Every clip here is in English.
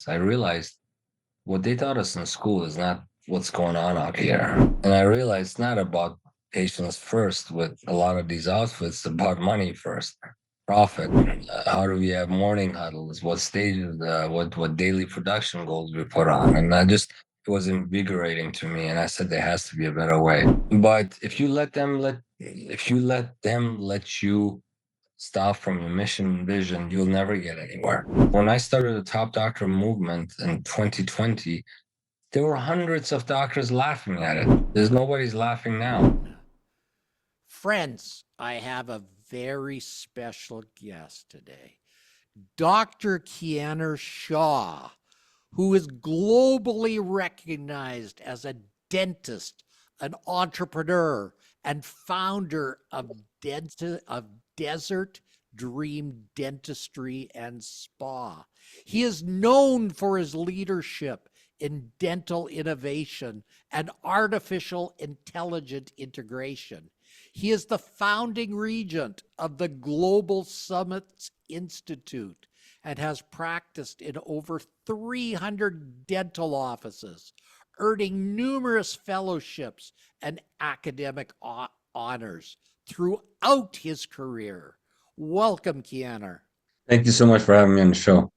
I realized what they taught us in school is not what's going on out here. And I realized it's not about patients first with a lot of these outfits, it's about money first. Profit. How do we have morning huddles? What stages? What daily production goals we put on? And I just it was invigorating to me, and I said there has to be a better way. But if you let them let you stop from your mission and vision, you'll never get anywhere. When I started the Top Doctor movement in 2020, there were hundreds of doctors laughing at it. There's nobody's laughing now. Friends, I have a very special guest today. Dr. Kianor Shah, who is globally recognized as a dentist, an entrepreneur, and founder of Desert Dream Dentistry and Spa. He is known for his leadership in dental innovation and artificial intelligent integration. He is the founding regent of the Global Summits Institute and has practiced in over 300 dental offices, earning numerous fellowships and academic honors throughout his career. Welcome, Kianor. Thank you so much for having me on the show.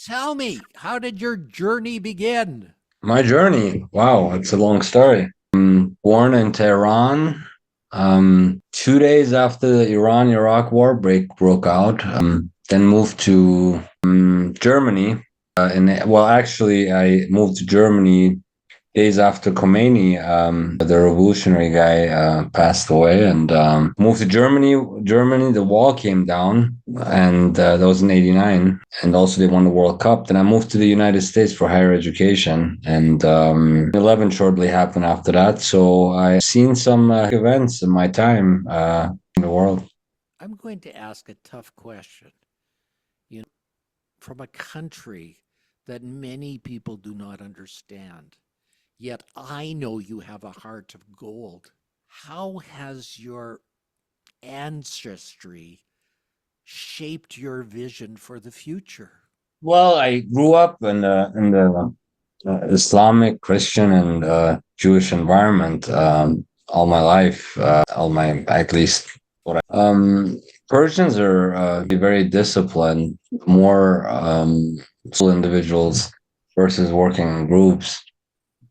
Tell me, how did your journey begin? My journey, wow, it's a long story. Born in Tehran, 2 days after the Iran-Iraq war broke out, then moved to Germany. Actually, I moved to Germany days after Khomeini, the revolutionary guy, passed away, and moved to Germany. Germany, the wall came down, and that was in '89. And also, they won the World Cup. Then I moved to the United States for higher education, and 11 shortly happened after that. So I've seen some events in my time in the world. I'm going to ask a tough question. You know, from a country that many people do not understand, yet I know you have a heart of gold. How has your ancestry shaped your vision for the future? Well, I grew up in the Islamic, Christian, and Jewish environment all my life, all my at least. Persians are very disciplined, more solo individuals versus working in groups,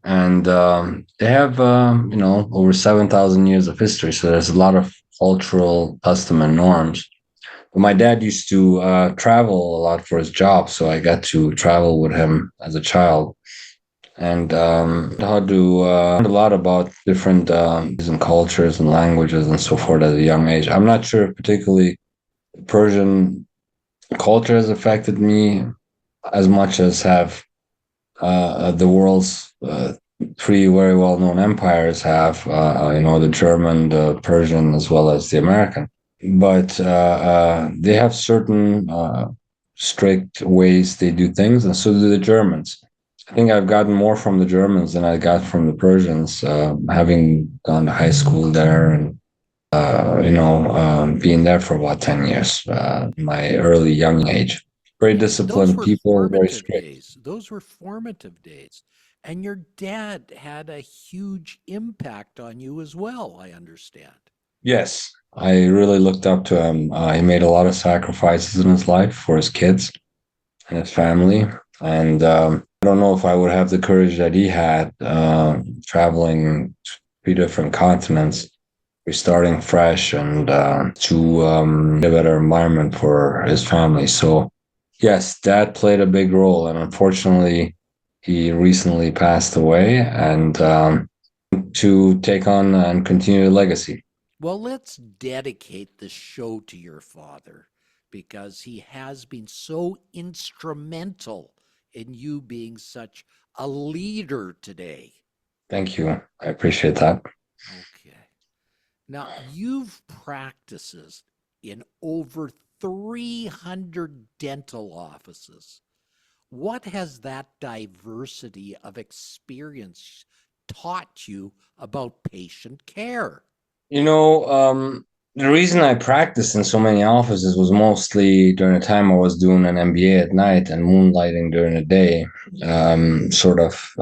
and they have over 7,000 years of history. So there's a lot of cultural custom and norms. My dad used to travel a lot for his job, so I got to travel with him as a child, and how to learn a lot about different and cultures and languages and so forth at a young age. I'm not sure if particularly Persian culture has affected me as much as have the world's three very well-known empires have. The German, the Persian, as well as the American. But they have certain strict ways they do things, and so do the Germans. I think I've gotten more from the Germans than I got from the Persians, having gone to high school there and being there for about 10 years, my early young age. Very Those disciplined were people, very formative strict. days. Those were formative days. And your dad had a huge impact on you as well, I understand. Yes, I really looked up to him. He made a lot of sacrifices in his life for his kids and his family. And I don't know if I would have the courage that he had, traveling to 3 different continents, restarting fresh, and to a better environment for his family. So, yes, that played a big role. And unfortunately, he recently passed away, and to take on and continue the legacy. Well, let's dedicate the show to your father because he has been so instrumental in you being such a leader today. Thank you. I appreciate that. Okay. Now, you've practices in over 300 dental offices. What has that diversity of experience taught you about patient care? You know, The reason I practiced in so many offices was mostly during the time I was doing an MBA at night and moonlighting during the day, sort of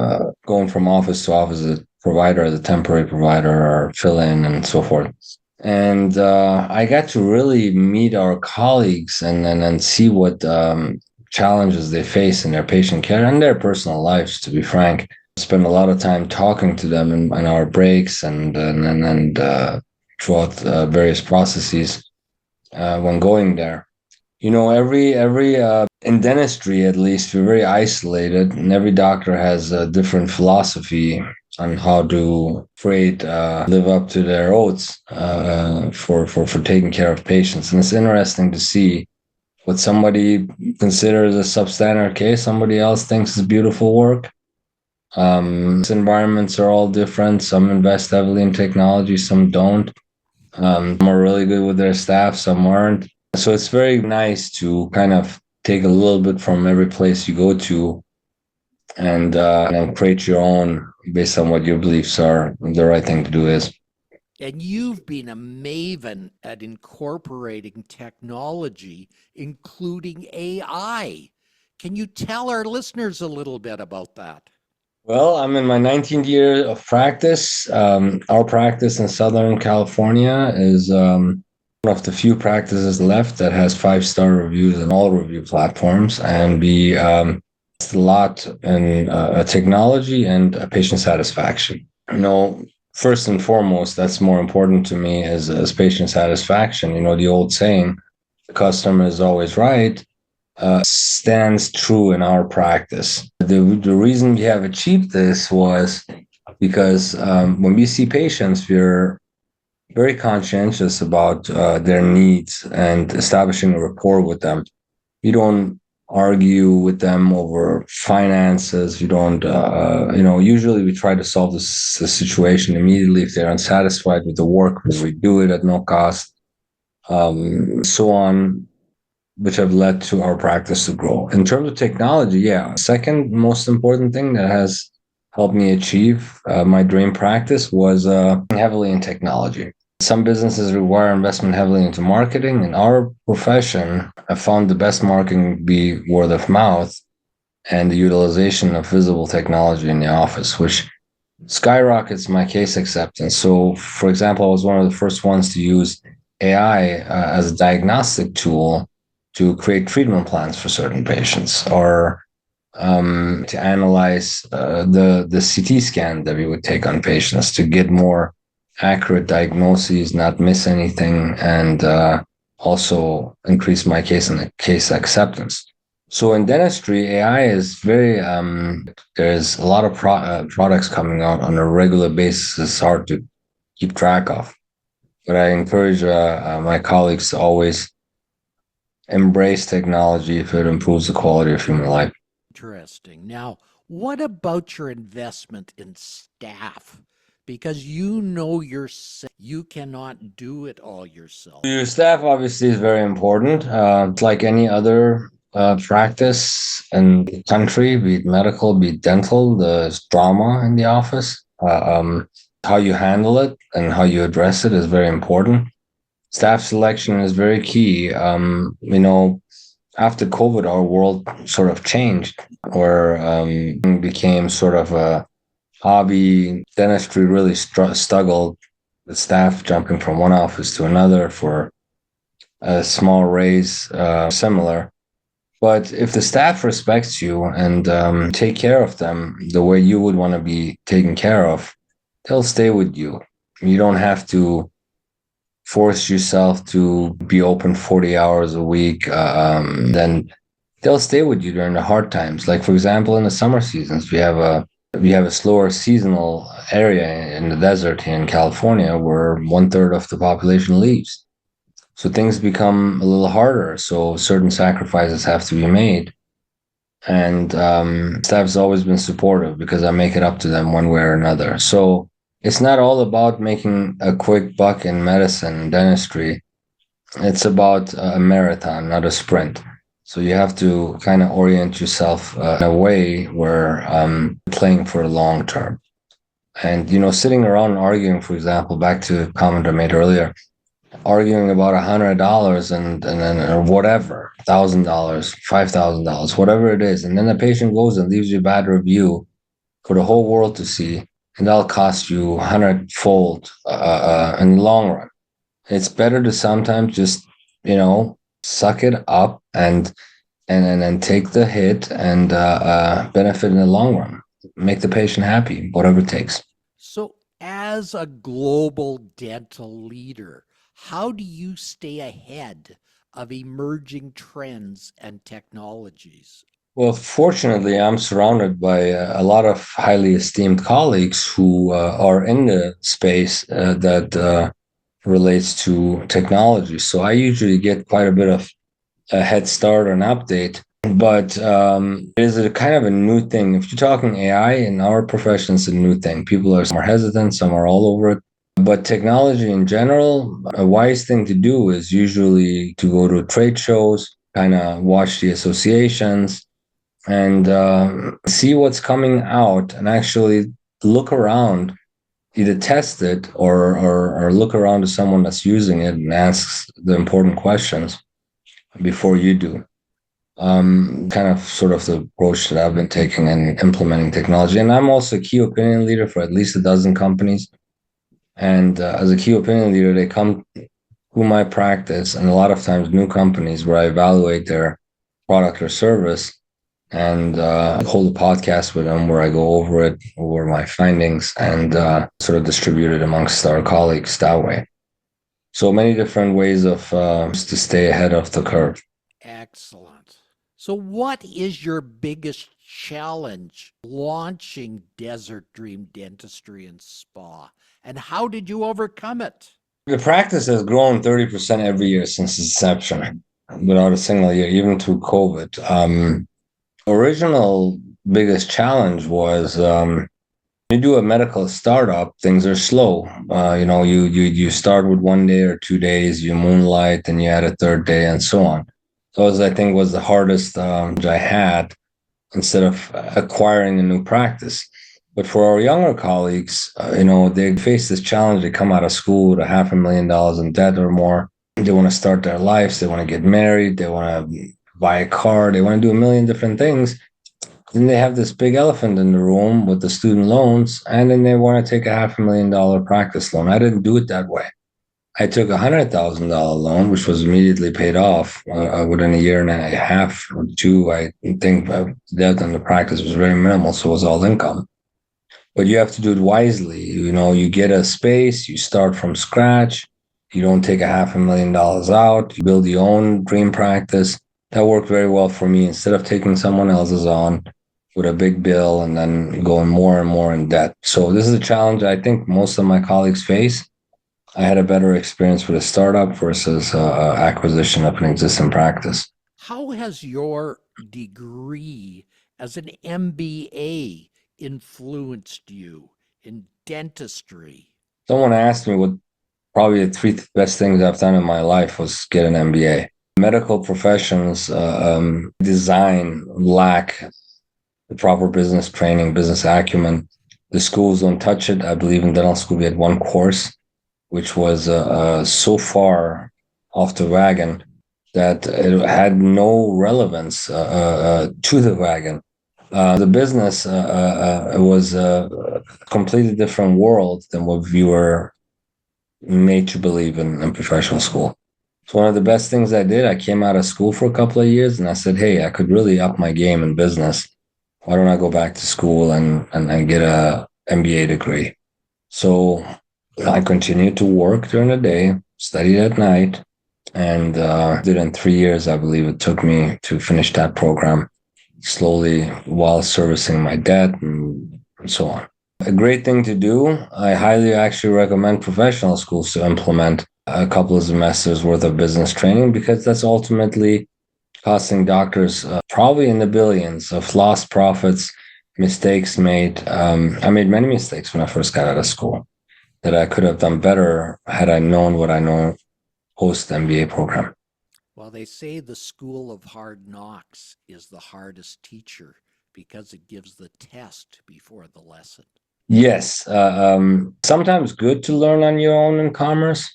going from office to office as a provider, as a temporary provider, or fill in and so forth. And I got to really meet our colleagues and see what challenges they face in their patient care and their personal lives, to be frank. Spend a lot of time talking to them in our breaks and throughout various processes when going there. You know, every in dentistry at least, we're very isolated, and every doctor has a different philosophy on how to create live up to their oaths for taking care of patients. And it's interesting to see what somebody considers a substandard case, somebody else thinks is beautiful work. Environments are all different. Some invest heavily in technology, some don't. Some are really good with their staff, some aren't. So it's very nice to kind of take a little bit from every place you go to and create your own based on what your beliefs are. The right thing to do is. And you've been a maven at incorporating technology, including AI. Can you tell our listeners a little bit about that? Well, I'm in my 19th year of practice. Our practice in Southern California is one of the few practices left that has 5-star reviews on all review platforms, and we invest a lot in technology and patient satisfaction. You know, first and foremost, that's more important to me is patient satisfaction. You know, the old saying, "The customer is always right." Stands true in our practice. The reason we have achieved this was because when we see patients, we're very conscientious about their needs and establishing a rapport with them. We don't argue with them over finances. We don't, usually we try to solve the situation immediately. If they're unsatisfied with the work, we do it at no cost, so on, which have led to our practice to grow. In terms of technology, yeah, second most important thing that has helped me achieve my dream practice was heavily in technology. Some businesses require investment heavily into marketing. In our profession, I found the best marketing be word of mouth and the utilization of visible technology in the office, which skyrockets my case acceptance. So, for example, I was one of the first ones to use AI as a diagnostic tool to create treatment plans for certain patients, or to analyze the CT scan that we would take on patients to get more accurate diagnoses, not miss anything, and also increase my case and case acceptance. So in dentistry, AI is very, there's a lot of products coming out on a regular basis. It's hard to keep track of. But I encourage my colleagues to always embrace technology if it improves the quality of human life. Interesting. Now, what about your investment in staff? Because you cannot do it all yourself. Your staff obviously is very important. It's like any other practice in the country, be it medical, be it dental, there's drama in the office. How you handle it and how you address it is very important. Staff selection is very key. After COVID, our world sort of changed, where became sort of a hobby. Dentistry really struggled with staff jumping from one office to another for a small raise, similar. But if the staff respects you and take care of them the way you would want to be taken care of, they'll stay with you. You don't have to force yourself to be open 40 hours a week. Then they'll stay with you during the hard times. Like, for example, in the summer seasons, we have a slower seasonal area in the desert here in California where 1/3 of the population leaves. So things become a little harder. So certain sacrifices have to be made. And staff's always been supportive because I make it up to them one way or another. So it's not all about making a quick buck in medicine and dentistry. It's about a marathon, not a sprint. So you have to kind of orient yourself in a way where playing for the long term. And, sitting around and arguing, for example, back to a comment I made earlier, arguing about $100 and then or whatever, $1,000, $5,000, whatever it is, and then the patient goes and leaves you a bad review for the whole world to see, and that'll cost you 100-fold in the long run. It's better to sometimes just, suck it up and take the hit and benefit in the long run. Make the patient happy, whatever it takes. So, as a global dental leader, how do you stay ahead of emerging trends and technologies? Well, fortunately, I'm surrounded by a lot of highly esteemed colleagues who are in the space that relates to technology. So I usually get quite a bit of a head start or an update. But it is a kind of a new thing. If you're talking AI in our profession, it's a new thing. People are some are hesitant, some are all over it. But technology in general, a wise thing to do is usually to go to trade shows, kind of watch the associations, and see what's coming out, and actually look around, either test it or look around to someone that's using it and asks the important questions before you do. Kind of sort of the approach that I've been taking and implementing technology. And I'm also a key opinion leader for at least a dozen companies. And as a key opinion leader, they come through my practice, and a lot of times new companies where I evaluate their product or service and hold a podcast with them where I go over my findings, and sort of distribute it amongst our colleagues that way. So many different ways of to stay ahead of the curve. Excellent. So, what is your biggest challenge launching Desert Dream Dentistry and Spa? And how did you overcome it? The practice has grown 30% every year since inception, without a single year, even through COVID. Original biggest challenge was you do a medical startup, things are slow. You start with 1 day or 2 days, you moonlight, and you add a third day, and so on. Those, I think, was the hardest I had, instead of acquiring a new practice. But for our younger colleagues, they face this challenge. They come out of school with $500,000 in debt or more. They want to start their lives. They want to get married. They want to buy a car. They want to do a million different things. Then they have this big elephant in the room with the student loans, and then they want to take a $500,000 practice loan. I didn't do it that way. I took a $100,000 loan, which was immediately paid off within a year and a half or two. I think debt in the practice was very minimal, so it was all income. But you have to do it wisely. You get a space, you start from scratch. You don't take a $500,000 out. You build your own dream practice. That worked very well for me. Instead of taking someone else's on with a big bill and then going more and more in debt. So this is a challenge I think most of my colleagues face. I had a better experience with a startup versus acquisition of an existing practice. How has your degree as an MBA influenced you in dentistry? Someone asked me what probably the three best things I've done in my life was get an MBA. Medical professions design lack the proper business training, business acumen. The schools don't touch it. I believe in dental school we had one course which was so far off the wagon that it had no relevance to the wagon. The business it was a completely different world than what we were made to believe in professional school. So one of the best things I did, I came out of school for a couple of years and I said, hey, I could really up my game in business. Why don't I go back to school and get a MBA degree? So I continued to work during the day, studied at night, and did in 3 years, I believe it took me to finish that program slowly while servicing my debt and so on. A great thing to do. I highly actually recommend professional schools to implement a couple of semesters worth of business training, because that's ultimately costing doctors probably in the billions of lost profits, mistakes made. I made many mistakes when I first got out of school that I could have done better had I known what I know post MBA program. Well, they say the school of hard knocks is the hardest teacher because it gives the test before the lesson. Yes, sometimes good to learn on your own in commerce,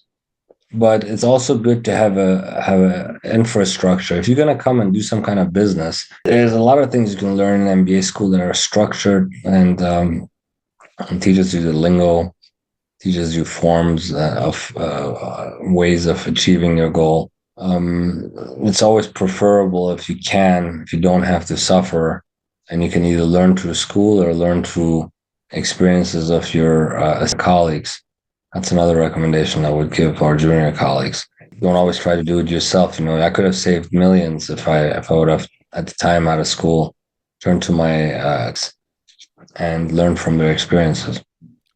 but it's also good to have a infrastructure. If you're gonna come and do some kind of business, there's a lot of things you can learn in MBA school that are structured and teaches you the lingo, teaches you forms of ways of achieving your goal. It's always preferable if you don't have to suffer, and you can either learn through school or learn through experiences of your colleagues. That's another recommendation I would give our junior colleagues. Don't always try to do it yourself. I could have saved millions if I would have at the time out of school turned to my and learned from their experiences.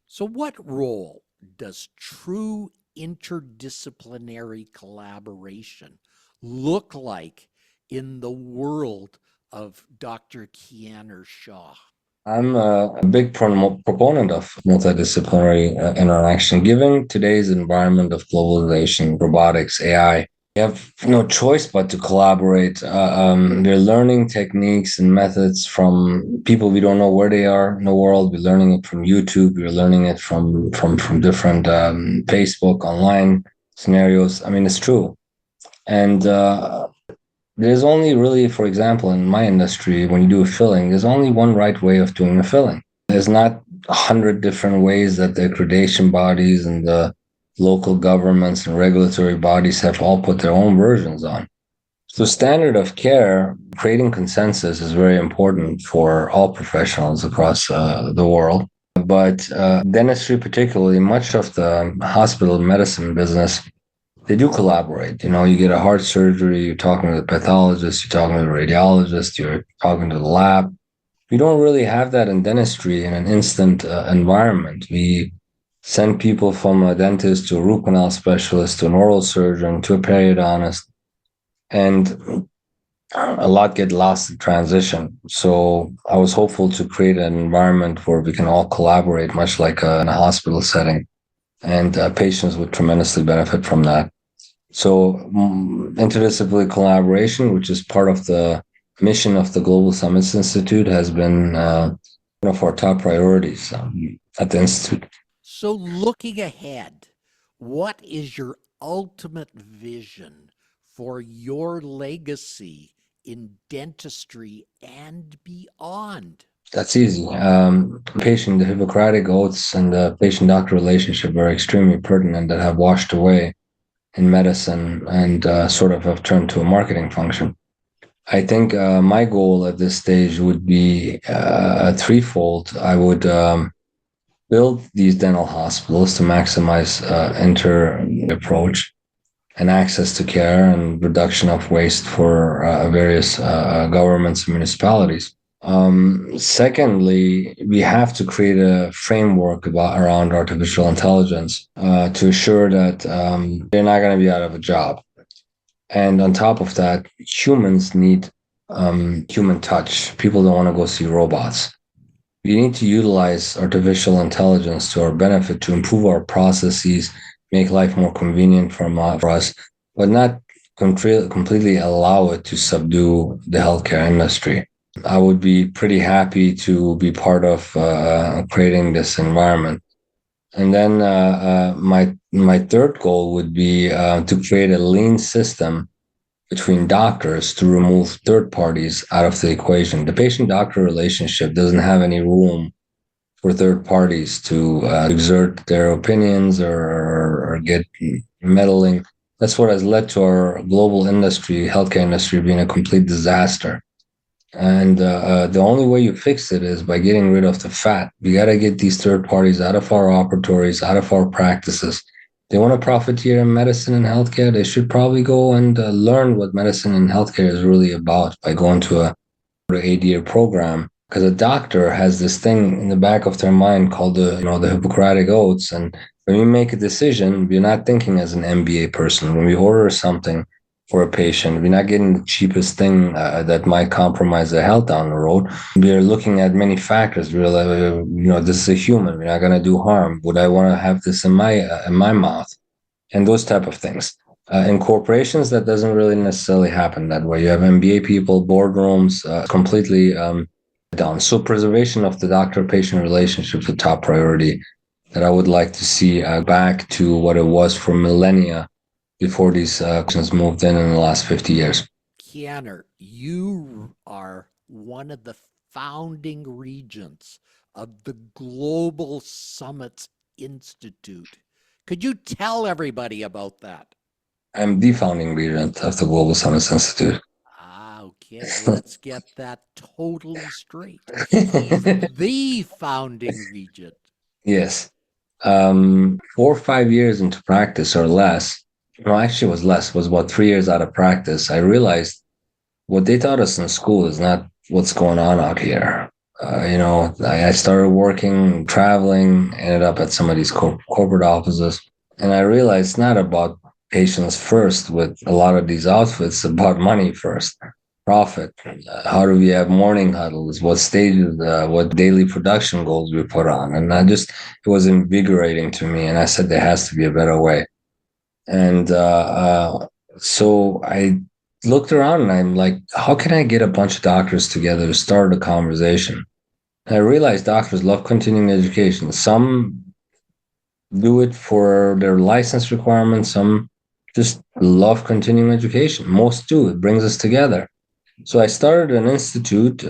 So, what role does true interdisciplinary collaboration look like in the world of Dr. Kianor Shah? I'm a big proponent of multidisciplinary interaction. Given today's environment of globalization, robotics, AI, you have no choice but to collaborate. We're learning techniques and methods from people we don't know where they are in the world. We're learning it from YouTube. We're learning it from different Facebook online scenarios. I mean, it's true. And there's only really, for example, in my industry, when you do a filling, there's only one right way of doing a filling. There's not 100 different ways that the accreditation bodies and the local governments and regulatory bodies have all put their own versions on. So standard of care, creating consensus is very important for all professionals across the world. But dentistry, particularly, much of the hospital medicine business, they do collaborate. You get a heart surgery, you're talking to the pathologist, you're talking to the radiologist, you're talking to the lab. We don't really have that in dentistry in an instant environment. We send people from a dentist to a root canal specialist to an oral surgeon to a periodontist, and a lot get lost in transition. So I was hopeful to create an environment where we can all collaborate, much like in a hospital setting, and patients would tremendously benefit from that. So interdisciplinary collaboration, which is part of the mission of the Global Summits Institute, has been one of our top priorities at the Institute. So, looking ahead, what is your ultimate vision for your legacy in dentistry and beyond? That's easy. The Hippocratic oaths and the patient-doctor relationship are extremely pertinent that have washed away in medicine and sort of have turned to a marketing function. I think my goal at this stage would be threefold. I would build these dental hospitals to maximize inter approach and access to care and reduction of waste for various governments and municipalities. Secondly, we have to create a framework around artificial intelligence to assure that they're not going to be out of a job. And on top of that, humans need human touch. People don't want to go see robots. We need to utilize artificial intelligence to our benefit to improve our processes, make life more convenient for us, but not completely allow it to subdue the healthcare industry. I would be pretty happy to be part of creating this environment. And then my third goal would be to create a lean system between doctors to remove third parties out of the equation. The patient-doctor relationship doesn't have any room for third parties to exert their opinions or get meddling. That's what has led to our global industry, healthcare industry, being a complete disaster. And the only way you fix it is by getting rid of the fat. We got to get these third parties out of our operatories, out of our practices. They want to profiteer in medicine and healthcare. They should probably go and learn what medicine and healthcare is really about by going to a 8-year program. Because a doctor has this thing in the back of their mind called the Hippocratic oaths. And when we make a decision, we're not thinking as an MBA person. When we order something for a patient, we're not getting the cheapest thing that might compromise their health down the road. We are looking at many factors. We're like, this is a human. We're not going to do harm. Would I want to have this in my mouth? And those type of things. In corporations, that doesn't really necessarily happen that way. You have MBA people, boardrooms, completely down. So preservation of the doctor-patient relationship is a top priority that I would like to see back to what it was for millennia before these questions moved in the last 50 years. Kianor, you are one of the founding regents of the Global Summits Institute. Could you tell everybody about that? I'm the founding regent of the Global Summits Institute. Okay, let's get that totally straight. He's the founding regent. Yes. 4 or 5 years into practice or less, no, actually it was less, it was about 3 years out of practice, I realized what they taught us in school is not what's going on out here. I started working, traveling, ended up at some of these corporate offices, and I realized it's not about patients first with a lot of these outfits, it's about money first, profit. How do we have morning huddles? What stages, what daily production goals we put on? And it was invigorating to me. And I said, there has to be a better way. And so I looked around and I'm like, how can I get a bunch of doctors together to start a conversation? And I realized doctors love continuing education. Some do it for their license requirements, some just love continuing education. Most do. It brings us together. So I started an institute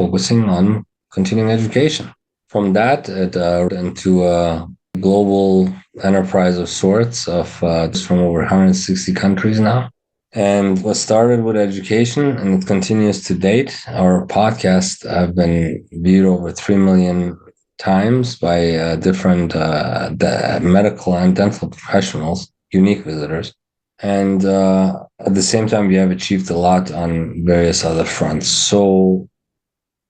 focusing on continuing education. From that, it into a global enterprise of sorts of just from over 160 countries now. And what started with education and it continues to date. Our podcast have been viewed over 3 million times by different medical and dental professionals, unique visitors. And at the same time, we have achieved a lot on various other fronts. So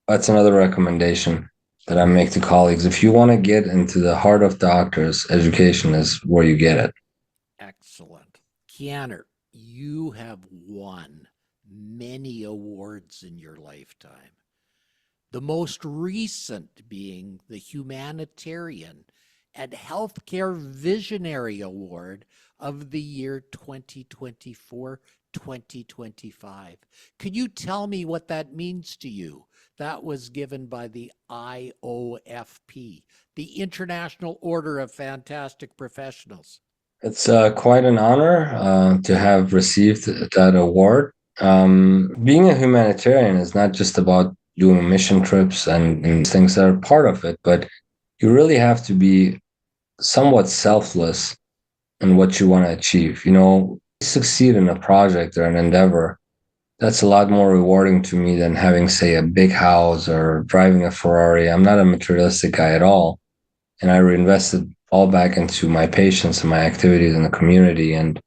that's another recommendation that I make to colleagues. If you want to get into the heart of doctors, education is where you get it. Excellent. Kianor, you have won many awards in your lifetime. The most recent being the Humanitarian and Healthcare Visionary Award of the year 2024 2025. Could you tell me what that means to you? That was given by the IOFP, the International Order of Fantastic Professionals. It's quite an honor to have received that award. Being a humanitarian is not just about doing mission trips and things that are part of it, but you really have to be somewhat selfless in what you want to achieve. Succeed in a project or an endeavor, that's a lot more rewarding to me than having, say, a big house or driving a Ferrari. I'm not a materialistic guy at all. And I reinvested all back into my patients and my activities in the community and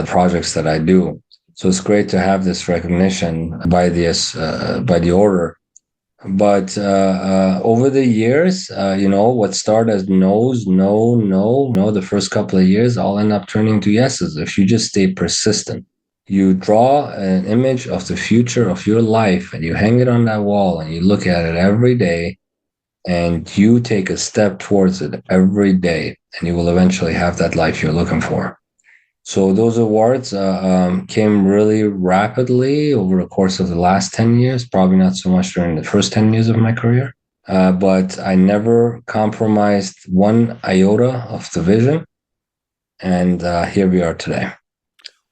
projects that I do. So it's great to have this recognition by the order. But over the years, what started as no's, no, the first couple of years, all end up turning to yeses if you just stay persistent. You draw an image of the future of your life and you hang it on that wall and you look at it every day and you take a step towards it every day and you will eventually have that life you're looking for. So those awards came really rapidly over the course of the last 10 years, probably not so much during the first 10 years of my career. But I never compromised one iota of the vision. And here we are today.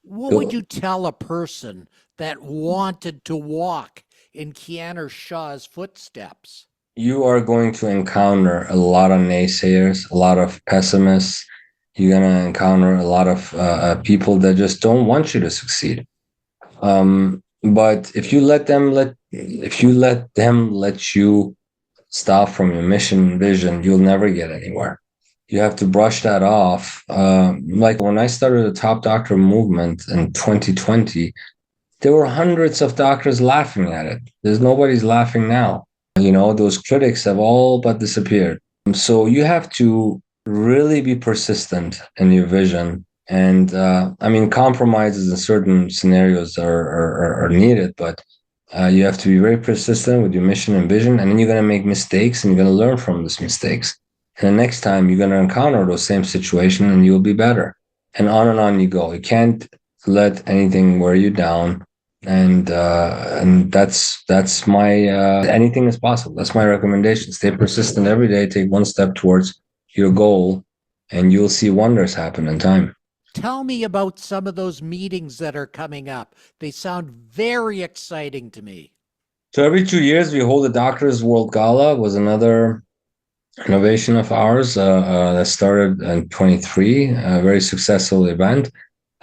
What would you tell a person that wanted to walk in Kianor Shah's footsteps? You are going to encounter a lot of naysayers, a lot of pessimists. You're going to encounter a lot of people that just don't want you to succeed. But if you let them let you stop from your mission vision, you'll never get anywhere. You have to brush that off. Like when I started the Top Doctor movement in 2020, there were hundreds of doctors laughing at it. Nobody's laughing now. Those critics have all but disappeared. So you have to really be persistent in your vision. And compromises in certain scenarios are needed, but you have to be very persistent with your mission and vision. And then you're going to make mistakes and you're going to learn from those mistakes. And the next time you're going to encounter those same situations and you'll be better. And on you go. You can't let anything wear you down. And that's my anything is possible. That's my recommendation. Stay persistent every day. Take one step towards your goal, and you'll see wonders happen in time. Tell me about some of those meetings that are coming up. They sound very exciting to me. So every 2 years we hold the Doctors World Gala. Was another innovation of ours that started in 23, a very successful event.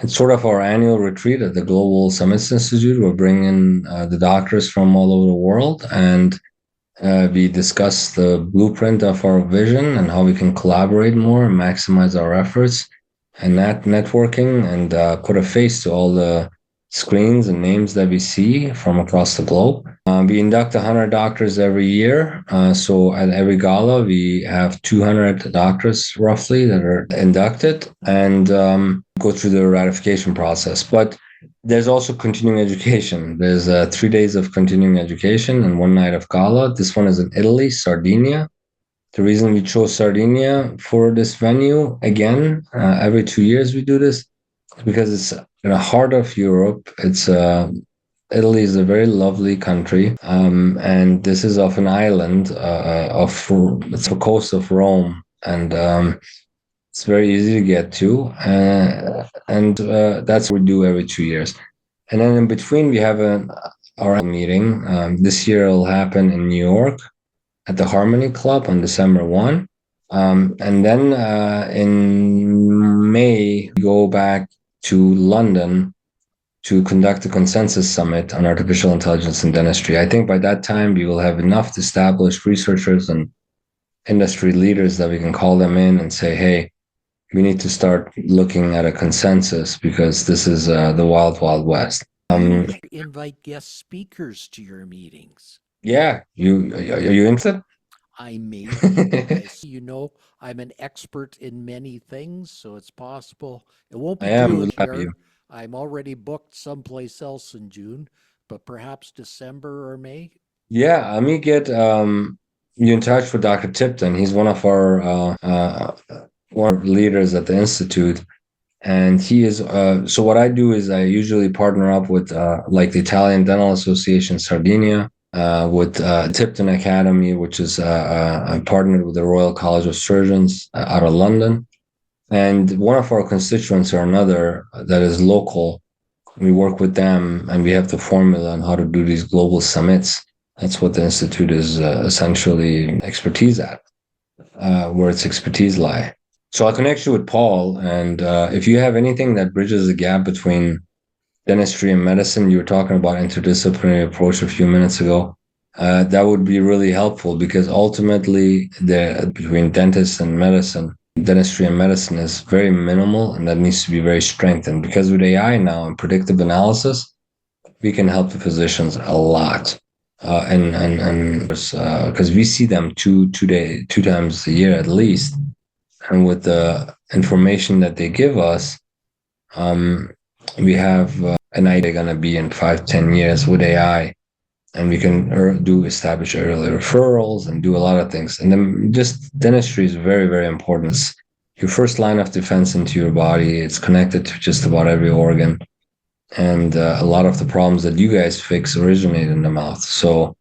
It's sort of our annual retreat at the Global Summits Institute. We're bringing the doctors from all over the world, and we discuss the blueprint of our vision and how we can collaborate more and maximize our efforts and networking and put a face to all the screens and names that we see from across the globe. We induct 100 doctors every year. So at every gala, we have 200 doctors roughly that are inducted and go through the ratification process. But there's also continuing education. There's 3 days of continuing education and one night of gala. This one is in Italy, Sardinia. The reason we chose Sardinia for this venue, again, every 2 years we do this, because it's in the heart of Europe. It's Italy is a very lovely country, and this is off an island it's the coast of Rome, and it's very easy to get to, and that's what we do every 2 years. And then in between, we have our meeting. This year it'll happen in New York at the Harmony Club on December 1. And then in May, we go back to London to conduct a consensus summit on artificial intelligence in dentistry. I think by that time, we will have enough established researchers and industry leaders that we can call them in and say, hey, we need to start looking at a consensus because this is the wild, wild west. Invite guest speakers to your meetings. Yeah, are you interested? I may be. You know, I'm an expert in many things, so it's possible. It won't be June here. I'm already booked someplace else in June, but perhaps December or May. Yeah, let me get you in touch with Dr. Tipton. He's one of our leaders at the institute, and he is. So what I do is I usually partner up with like the Italian Dental Association Sardinia, with Tipton Academy, which is I'm partnered with the Royal College of Surgeons out of London. And one of our constituents or another that is local, we work with them and we have the formula on how to do these global summits. That's what the Institute is essentially expertise at, where its expertise lie. So I'll connect you with Paul. And if you have anything that bridges the gap between dentistry and medicine, you were talking about interdisciplinary approach a few minutes ago. That would be really helpful because ultimately between dentists and medicine, dentistry and medicine is very minimal and that needs to be very strengthened because with AI now and predictive analysis, we can help the physicians a lot. And because we see them two times a year at least. And with the information that they give us, we have an idea they're going to be in 5-10 years with AI. And we can establish early referrals and do a lot of things. And then just dentistry is very, very important. It's your first line of defense into your body. It's connected to just about every organ. And a lot of the problems that you guys fix originate in the mouth. So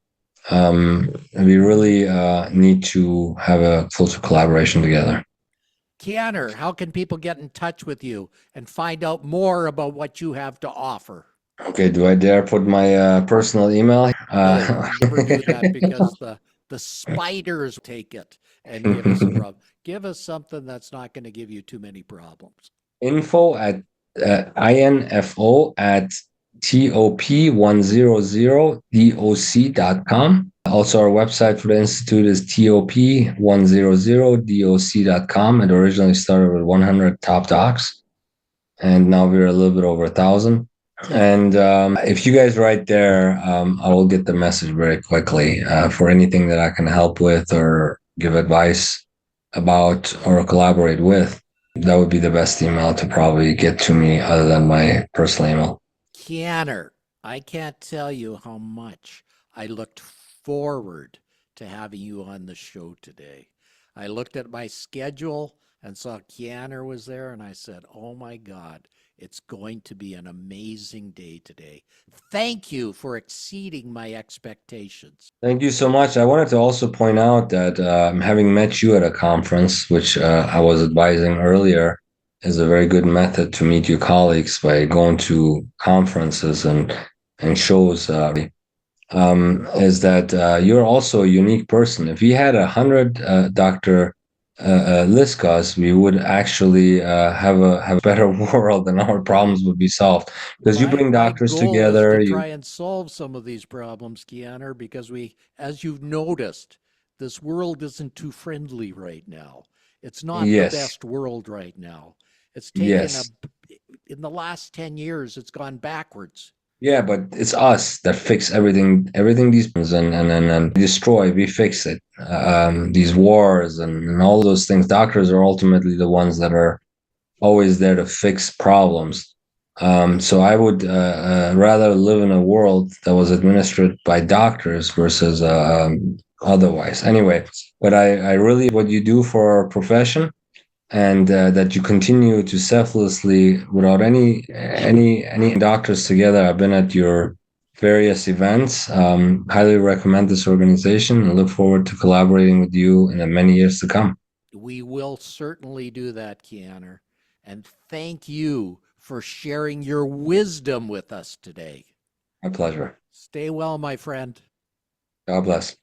we really need to have a closer collaboration together. Kianor, how can people get in touch with you and find out more about what you have to offer? Okay, do I dare put my personal email? No, never do that because the spiders take it and give us a problem. Give us something that's not going to give you too many problems. Info at info at top100doc.com. Also, our website for the Institute is top100doc.com. It originally started with 100 top docs, and now we're a little bit over 1,000. And if you guys write there, I will get the message very quickly for anything that I can help with or give advice about or collaborate with. That would be the best email to probably get to me other than my personal email. Kianor, I can't tell you how much I looked forward to having you on the show today. I looked at my schedule and saw Kianor was there and I said, oh my God, it's going to be an amazing day today. Thank you for exceeding my expectations. Thank you so much. I wanted to also point out that having met you at a conference, which I was advising earlier, is a very good method to meet your colleagues by going to conferences and shows. Is that you're also a unique person. If we had 100 Dr. Lyckas, we would actually have a better world, and our Right. problems would be solved because you bring My doctors goal is together. to You try and solve some of these problems, Kianor, because as you've noticed, this world isn't too friendly right now. It's not the yes, best world right now. It's taken yes. in the last 10 years, it's gone backwards. Yeah, but it's us that fix everything these and destroy. We fix it. These wars and all those things. Doctors are ultimately the ones that are always there to fix problems. So I would rather live in a world that was administered by doctors versus otherwise. Anyway, but I really what you do for our profession, and that you continue to selflessly without any doctors together. I've been at your various events. Highly recommend this organization and look forward to collaborating with you in the many years to come. We will certainly do that, Kianor. And thank you for sharing your wisdom with us today. My pleasure. Stay well, my friend. God bless.